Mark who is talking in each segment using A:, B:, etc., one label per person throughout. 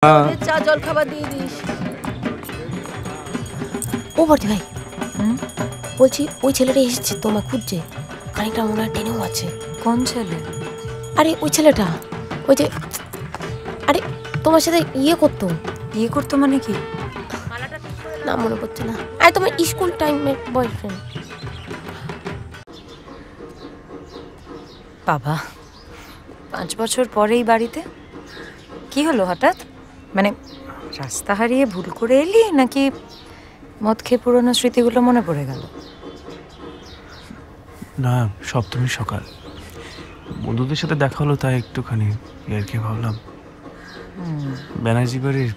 A: চা জল খাবার দিয়ে দিস।
B: ও বর্দি ভাই, বলছি ওই ছেলেটা এসেছে তোমায় খুঁজছে, খানিকটা মনে হয় টেনেও আছে।
C: কোন ছেলে?
B: আরে ওই ছেলেটা, ওই যে, আরে তোমার সাথে ইয়ে করতো
C: মানে কি?
B: না মনে পড়ছে না। আরে তোমার স্কুল টাইমের বয়ফ্রেন্ড।
C: বাবা, 5 বছর পরেই বাড়িতে? কি হলো হঠাৎ? মানে রাস্তা হারিয়ে ভুল করে এলি, নাকি মদ খেয়ে পুরোনো স্মৃতিগুলো মনে পড়ে গেল?
D: না, সপ্তমীর সকাল বন্ধুদের সাথে দেখা হলো, তাই একটুখানি আর কি ভাবলাম ব্যানার্জি বাড়ির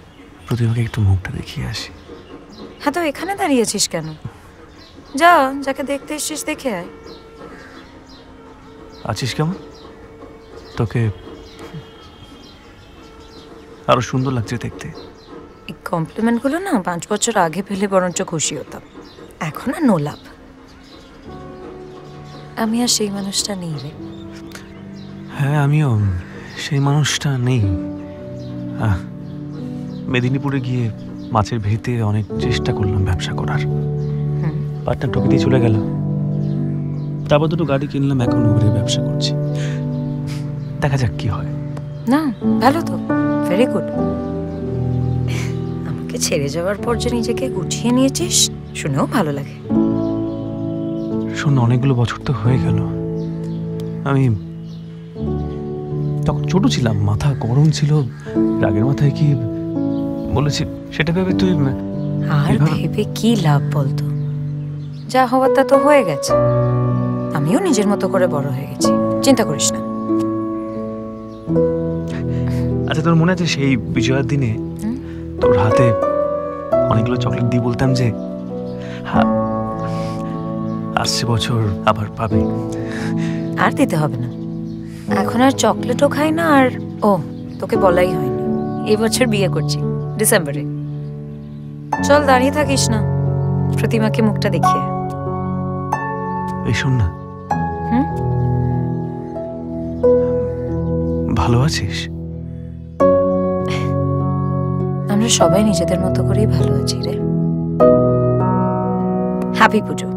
D: প্রতিমাকে একটু মুখটা দেখিয়ে আসি।
C: হ্যাঁ, তো এখানে দাঁড়িয়েছিস কেন? যা, যাকে দেখতে এসছিস দেখে আয়।
D: আছিস কেমন? তোকে আরো সুন্দর লাগছে দেখতে।
C: এই কমপ্লিমেন্টগুলো না 5 বছর আগে পেলে বরঞ্চ খুশি হতাম, এখন আর নো লাভ। আমি আর সেই মানুষটা নেই রে।
D: হ্যাঁ, আমিও সেই মানুষটা নেই। মেদিনীপুরে গিয়ে মাছের ভেতে অনেক চেষ্টা করলাম ব্যবসা করার, পার্টনার ঠকে দিয়ে চলে গেল। তারপর দুটো গাড়ি কিনলাম, এখন উবরে ব্যবসা করছি। দেখা যাক কি হয়।
C: না, ভালো তো, ভেরি গুড। আমাকে ছেড়ে যাওয়ার পর যে নিজেকে গুছিয়ে নিয়েছিস শুনেও ভালো লাগে।
D: শোন, অনেকগুলো বছর তো হয়ে গেল। আমি তখন ছোট ছিলাম, মাথা গরম ছিল, রাগের মাথায় কি বলেছি সেটা ভেবে তুই
C: আর ভেবে কি লাভ বলতো? যা হওয়ার তা তো হয়ে গেছে। আমিও নিজের মতো করে বড় হয়ে গেছি, চিন্তা করিস না।
D: আচ্ছা, তোর মনে আছে সেই বিজয়ার দিনে তোর হাতে অনেকগুলো চকলেট দিয়ে বলতাম যে আসছে বছর আবার পাবে?
C: আর দিতে হবে না, এখন আর চকলেটও খাই না। আর তোকে বলাই হয়নি, এই বছর বিয়ে করছি ডিসেম্বরে। চল, দাঁড়িয়ে থাকিস না, প্রতিমাকে মুখটা দেখিয়ে।
D: এই শোন না, ভালো আছিস?
C: আমরা সবাই নিজেদের মতো করেই ভালো আছি রে। হ্যাপি পুজো।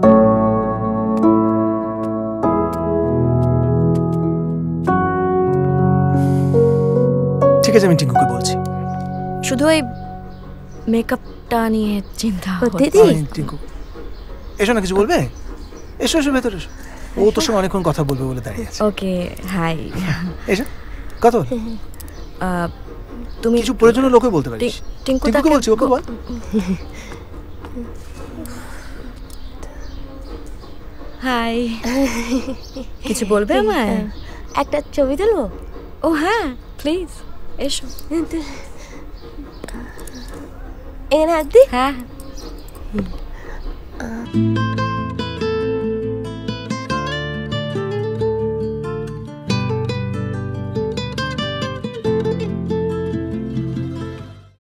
E: ঠিক আছে, আমি টিঙ্কুকে বলছি।
B: শুধু ওই মেকআপটা নিয়ে চিন্তা।
E: দিদি, টিঙ্কু এসো না, কিছু বলবে? এসো এসো, ভেতরে এসো। ও তোর সঙ্গে অনেকক্ষণ কথা বলবে বলে দাঁড়িয়ে আছে।
B: ওকে, হাই।
E: এসো, কথা বল।
B: তুমি
E: কিছু প্রয়োজনীয় লোকে বলতে পারিস। টিঙ্কুকে বলছি, ওকে বল।
B: হাই। কিছু বলবে আমায়? একটা ছবি তুলবো? ও হ্যাঁ, প্লিজ এসো। এখানে হাত দি। হ্যাঁ।